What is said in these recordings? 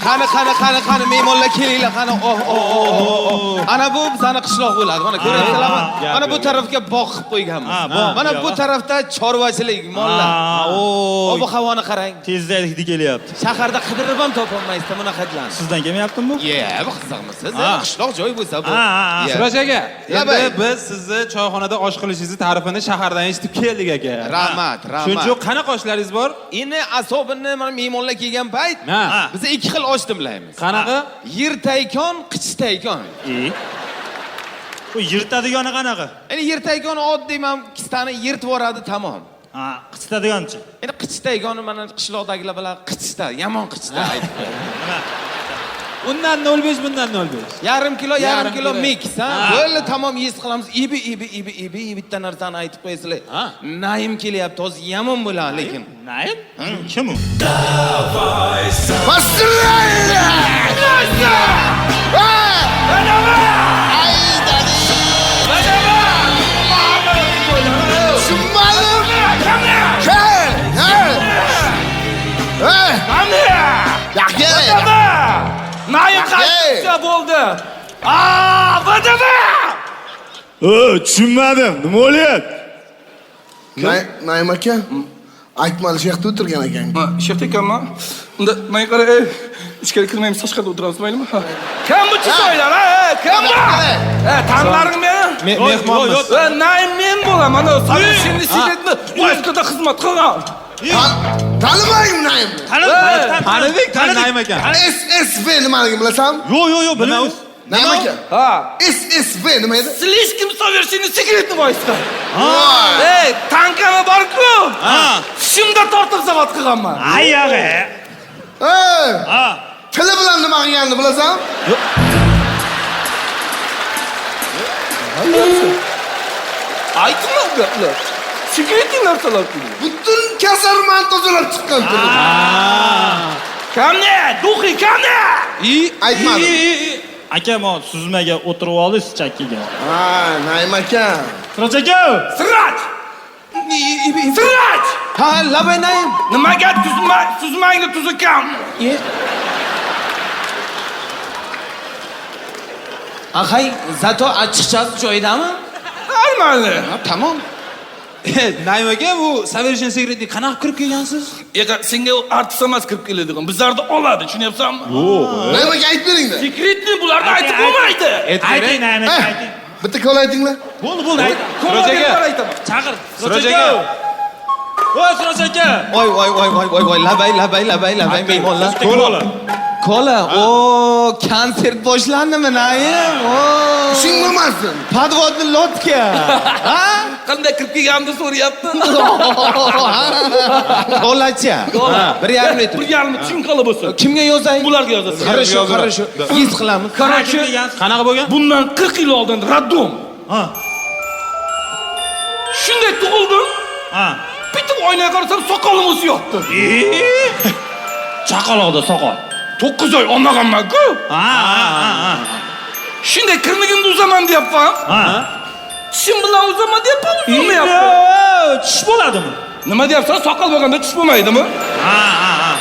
Qani mehmonlar kelinglar, qani. Ana bu bizani qishloq bo'ladi. Mana ko'ryapsizlarmi? Mana bu tarafga bog' qilib qo'yganmiz. Mana bu tarafda chorvachilik, mollar. Ob havoni qarang. Tezda hidi kelyapti. Shaharda qidirib ham topolmaysizlar bunaqa joylarni. Sizdan kelmayaptimi bu? Bu qiziqmi? Siz qishloq joy bo'lsa bu. Siroj aka, endi biz sizni choyxonada osh qilishingizni ta'rifini shahardan eshitib keldik aka. Rahmat. Shuning uchun qanaqa oshlaringiz bor? Endi asobini mana mehmonlar kelgan payt biz ikki xil osh dimlaymiz. Qanaqa? Yirtaykon, qichtaykon. Bu yirtadigani qanaqa? Endi yirtaykon oddiy ham kistani yirtib yoradi, tamom. Qichitadiganchi. Endi qichtaygoni mana qishloqdagilar bilan qichta, yomon qichta aytdi. Undan 0.5, bundan 0.5. Yarim kilo mix, Bo'ldi, tamom yez qilamiz. Ibi bitta narsani aytib qo'ysizlar. Naim kelyapti, hozir yomon bo'ladi lekin. Naim? Kim u? Naim qaytsa bo'ldi. Vatana! Tushunmadim. Nima bo'lyapti? Naim aka, aytmali shexda o'tirgan ekan. Shexda ekanmi? Unda men qara, ichkari kirmaymiz, tashqarida o'tiramiz, maylimi? Kim bu chisoylar, Kim bu? Tanlaring meni? Mehmonmiz. Naim men bo'laman. So'rashingni sekretni boshqada xizmat qilgan. Tanimayman Naim. Tanidik, Naim aka. SSV nimaligini bilasan? Yo'q, bilmaymiz. Naim aka. SSV nima edi? Слишком совершенный секретni boysa. Tankami bor-ku? Shunda tortib zavod qilganman. Ayog'i. Tili bilan nima qilganini bilasan? Aytma gaplar. Sekretni narsalar qildi. Butun kasalmani tozalab chiqqan tili. Qani? Duxi qani? Aytmadim. Aka, men suzmaga o'tirib olasiz chakkiga. Naim aka. Siroj aka. Siraj! Siraj! Labay Naim. Nimaga suzmangni tuzukam? Axay, zato achchiqchasi joyidami? Normali. Tamom. Naim aka, bu sovershен sekretni qanaqa kirib kelgansiz? Senga artist emas kirib keladigan. Bizlarda oladi, tushunyapsanmi? Naim aka aytib beringlar. Sekretni bularga aytib bo'lmaydi. Ayting, Naim aka, ayting. Bitta ko'l aytinglar. Bo'ldi. Siroj aka aytaman. Chaqir. Siroj aka. Voy Siroj aka. Voy, labay mehmonlar. Kola. Konsert boshlandimi Naim? Ishing bo'lmasin. Podvodni lotka. Qanday kirib kelganimni so'rayapti. Kolacha. 1,5 litr. 1,5 litr chinqali bo'lsin. Kimga yozay? Bularga yozasan. Хорошо. His qilamiz. Qarachi, Qanaqa bo'lgan? bundan 40 yil oldin raddom. Shunday tug'ildim. Bitib oynaga qarasam soqolim o'sib yotdi. Chaqaloqda soqol. 9 oy olmaganman-ku. Shunday kirnigimni uzaman deyapman. Tishim bilan uzaman deyapman, uzilmayapti. Tish bo'ladimi? Nima deyapsan? Soqol bo'lganda tish bo'lmaydimi?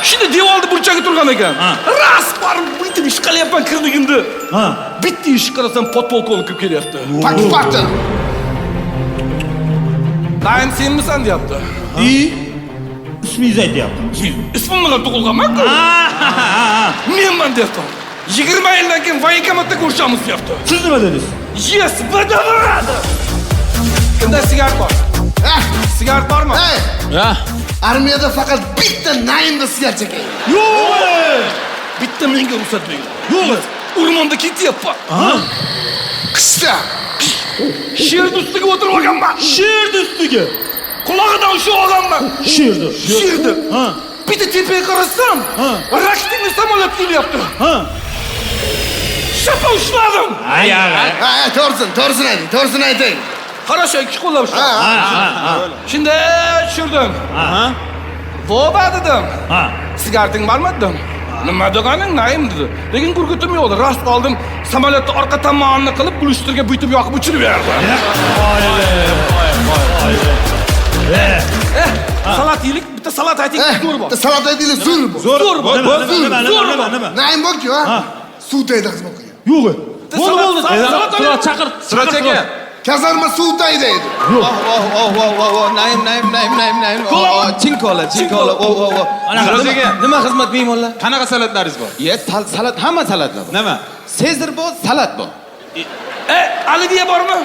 Shunda devorda burchagi turgan ekan. Ras borib bitib ish qilyapman kirnigimni. Bitta ish qarasam podpolkovnik kirib kelyapti. Pakti. Naim senmisan deyapti. Ismingizni aytyapti. Ismim bilan tug'ilganman-ku. Menman deyapti. 20 yildan keyin voyenkomatda ko'rishamiz deyapti. Siz nima dedingiz? Yes, badavradi. Kimda sigaret bor? Sigaret bormi? Armiyada faqat bitta Naimda sigaret chekadi. Yo'q. Bitta menga ruxsat bering. Yo'q. O'rmonda ketyapman. Qishda. Sherni ustiga o'tirib olganman. Sherni ustiga. Qulog'idan ushlab olganman. Sherni. Bitta tepaga qarasam, raketni samolyot kelyapti. Shapa ushladim. To'g'risini ayting. Хорошо, ikki qo'llab ushladim. Shunda tushirdim. Voba dedim. Sigareting bormi dedim. Nima deganing Naim dedi. Lekin gurgutim yo'qdi. Rast qoldim. Samolyotni orqa tomonini qilib, blushtirga buytib yoqib uchirib berdi. salat yeylik, bitta salat ayting, zo'r bor. Bitta salat aytaylik, zo'r bu. Zo'r bor. Nima? Naim borku, ha? Suv tayda xizmat qilgan. Yo'q. Bo'ldi. Salat Tura chaqir. Sirach aka. Kazarma suv tayda edi. Naim. Chinkola. Sirach aka. Nima xizmat mehmonlar? Qanaqa salatlaringiz bor? Salat, hamma salatlar bor. Nima? Sezir bor, salat bor. Aliviya bormi?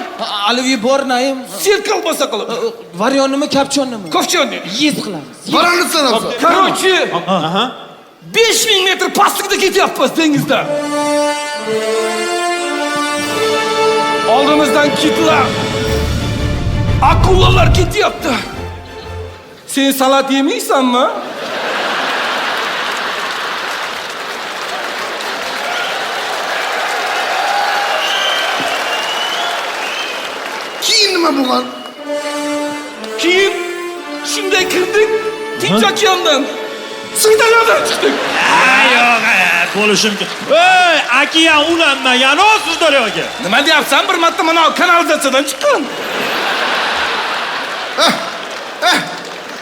Aliviy bor, Naim. Sir kolbasa qilib. Varyonnimi, kapchonnimi? Kovchonni. Yez qilamiz. Barani sanabsan. Короче, 5000 metr pastlikda ketyapmiz dengizda. Oldimizdan kitlar, akulalar ketyapti. Sen salat yemaysanmi? Keyin nima bo'lgan? Keyin shunday kirdik, Tinch okeandan Sirdaryodan chiqdik. Yo'q, bo'lishim kerak. Ey, okean ulanmagan o Sirdaryoga. Nima deyapsan? Bir marta mana kanalizatsiyadan chiqqan.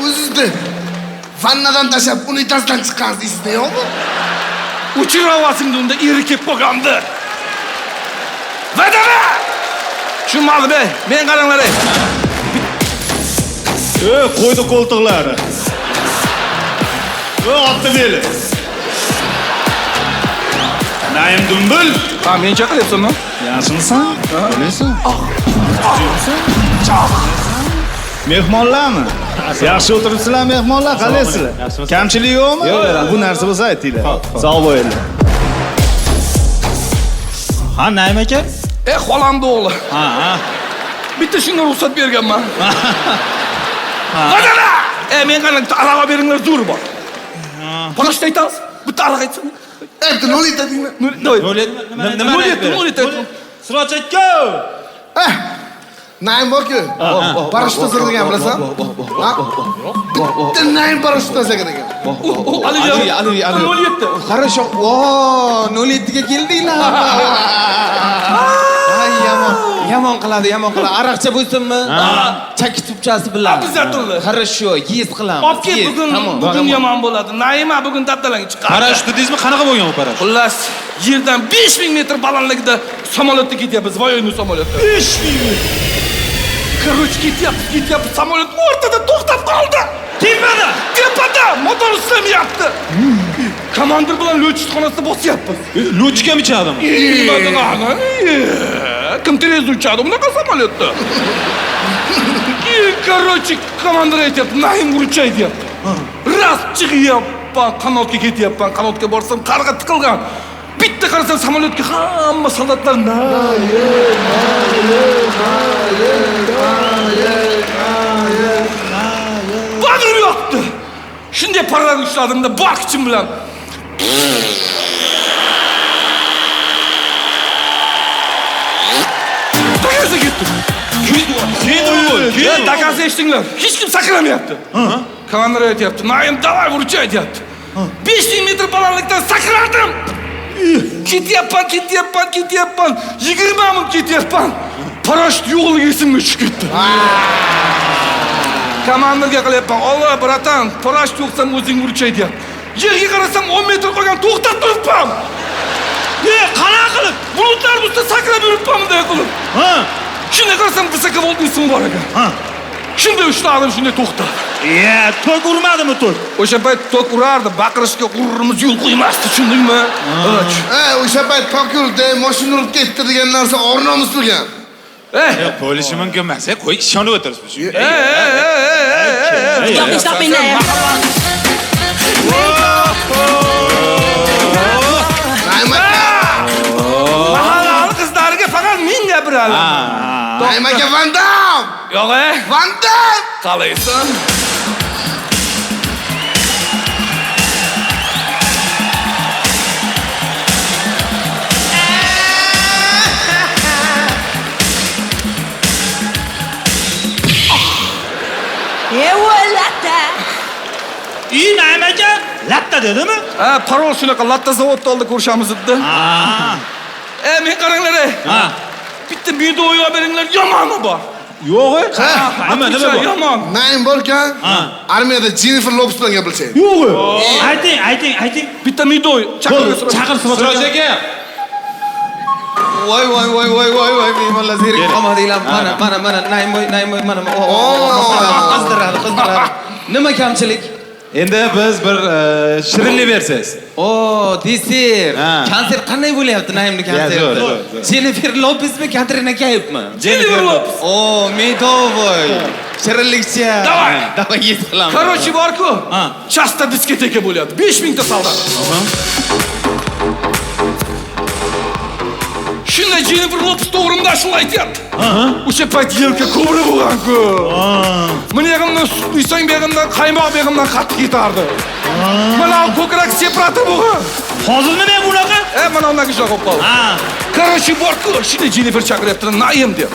O'zingizda vannadan tashlab unitazdan chiqqansiz esingizda yo'qmi? Uchiravasingda unda eri kelib qolgandi. Vadana! Tushunmadim, men qaranglar. Qo'ydi qo'ltiqlari. Otdi beli. Naim Dumbul. Ha, men chaqiryapsanmi? Yaxshimisan? Bilasan? Mehmonlarmi? Yaxshi o'tiribsizlar mehmonlar, qalaysizlar? Kamchilik yo'qmi? Bu narsa bo'lsa aytinglar. Sog' bo'linglar. Ha, Naim aka? Xolamni o'g'li. Ha. Bitta shunga ruxsat berganman. Vadana! Men qarang, arava beringlar, zo'r bor. Parashut aytamiz. Bitta araq aytsin. Aytdi, nol aytadingmi? Nima aytdi? Sirach aka! Naim borku. Parashut tasirgan bilasan? Bitta Naim parashut tasirgan ekan. Aliviya. 07. Хорошо. 07 ga keldinglar. Yomon qiladi. Araqcha bo'lsinmi? Chakki tupchasi bilan. Обязательно. Хорошо, yez qilamiz. Olib kel, bugun yomon bo'ladi. Naima bugun dabdalangi chiqadi. Parashut dedingizmi? Qanaqa bo'lgan bu parashut? Xullas, yerdan 5000 metr balandlikda samolyotda ketyapmiz, voyinli samolyotda. 5000 metr. Короче, ketyapti, samolyot o'rtada to'xtab qoldi. Tepada motor ishlamayapti. Komandir bilan lo'chitxonasida bosyapmiz. Lo'chikam ichadimi? Kim tez uchadi bunaqa samolyotda? Короче, komandir aytyapti, Naim urchay deyapti. Rast chiqyapman, qanotga ketyapman, qanotga borsam qarg'a tiqilgan. Bitta qarasam samolyotga hamma soldatlar Bag'rim yoqdi. Shunday parrak ushladimda bor kuchim bilan. Dagaza ketdim. Keyin dagaza eshitdinglar. Hech kim sakramayapti. Komandir aytyapti, Naim davay urchay deyapti. 5000 metr balandlikdan sakradim. Ketyapman. 20 ming ketyapman. Parashut yo'qligi esimga tushib ketdi. Komandirga qilyapman. "Alloh, bratan, parashut yo'qsam o'zing urchay" deyapti. Yerga qarasam 10 metr qolgan, to'xtab turibman. Qanaqa qilib? Bulutlar ustida sakrab yuribman bunday qilib. Shunday qarasam высоковольтный sim bor ekan. Shunday ushladim, shunday to'xtadi. Tok urmadimi tok? O'sha payt tok urardi, baqirishga g'ururimiz yo'l qo'ymasdi, tushundingmi? O'sha payt Pokyo'da mashina urib ketdi degan narsa o'rnomus bo'lgan. Bo'lishi mumkin emas. Qo'y, ishonib o'tiribsiz. Stop me now. Naim aka. Mahallali qizlariga faqat men gapiraman. Naim aka Van Dam. Yo'q, Van Dam. qalaysan? Naim aka, latta dedimi? Parol shunaqa latta zavodda oldi ko'rishamiz dedi. Men qaranglar. Bitta video o'yib beringlar, yomoni bor. Yo'q. Nima bu? Yomon. Naim borkan, armiyada Jennifer Lopez bilan gaplashaydi. Yo'q. Ayting. Bitta midoy chaqirib Chaqir Siroj aka. voy mehmonlar zerikib qolmadinglar. Mana Naim boy mana qizdiradi. Nima kamchilik? Endi biz bir shirinlik bersangiz. O, desert. Ha. Konsert qanday bo'lyapti Naimning konserti? zo'r. Jennifer Lopezmi, Katrina Kaifmi? Jennifer Lopez. O, medovoy. Shirinlikcha. Davay yez qilamiz. Короче, bor-ku. Chasta diskoteka bo'lyapti. 5000 ta soldat. Shunda Jennifer Lopez to'g'rimda shunday aytyapti. O'sha payt yelka ko'bra bo'lgan-ku. Meni yig'imdan sut uysang beg'imdan qaymoq beg'imdan qattiq yetardi. Mana ko'krak seprati bo'lgan. Hozir nima bunaqa? Mana undan kishilar qo'yib qoldi. Короче, bor-ku, shunda Jennifer chaqiryapti, Naim deb.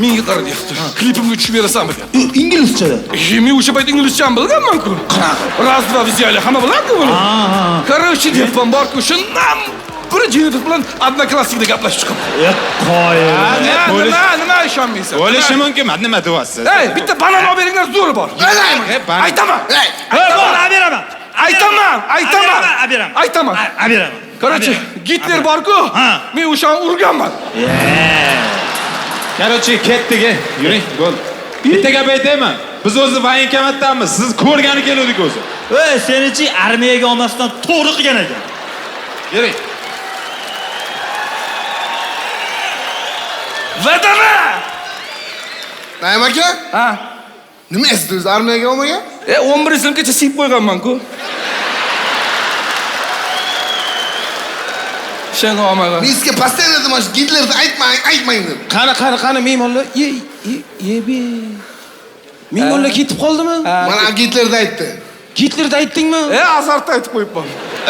Menga qara deyapti. Klipimga tushib berasanmi deb. Inglizchada. Men o'sha payt inglizcha ham bilganman-ku. Raz, dva, взяли. Hamma biladi buni. Короче, deyapman, bor-ku, shundan bir Jennifer bilan odnoklassnikda gaplashib chiqib. Nima ishonmaysan? Bo'lishi mumkin. Nima deyapsiz? Ey, bitta banan olib beringlar zo'ri bor. Aytaman. Beraman. Aytaman. Короче, Gitler bor-ku, men o'shani urganman. Короче, ketdik. Yuring, bo'l. Bitta gap aytayman. Biz o'zi voyenkomatdamiz. Siz ko'rgani keldik o'zi. Senichi armiyaga olmasdan to'g'ri qilgan ekan. Yuring. Vadana! Naim aka? Ha. Nima esdingiz armiyaga olmagan? 11 sinfgacha siyib qo'yganman-ku. Shunga olmagan. Men sizga постоянно aytaman, Gitlerni aytmang deb. Qani mehmonlar. Yebe. Mehmonlar ketib qoldimi? Mana Gitlerni aytdi. Gitlerda aytdingmi? Azartda aytib qo'yibman.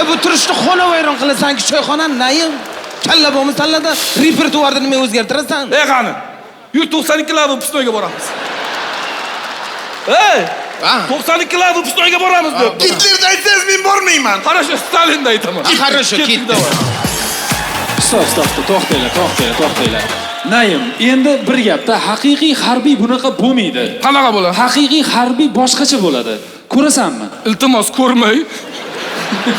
Bu turishni xonavayron qilasan-ki, choyxonani Naim. Kalla bo'lmi tanlada repertuarni nima o'zgartirasan? Qani. 92 lar выпускнойga boramiz. 92 lar выпускнойga boramiz deb. Gitlerni aytsangiz men bormayman. Qarasha, Stalinni aytaman. Qarasha, ketdi. Stop, to'xtanglar. Naim, endi bir gapda haqiqiy harbiy bunaqa bo'lmaydi. Qanaqa bo'ladi? Haqiqiy harbiy boshqacha bo'ladi. Ko'rasanmi? Iltimos ko'rmay.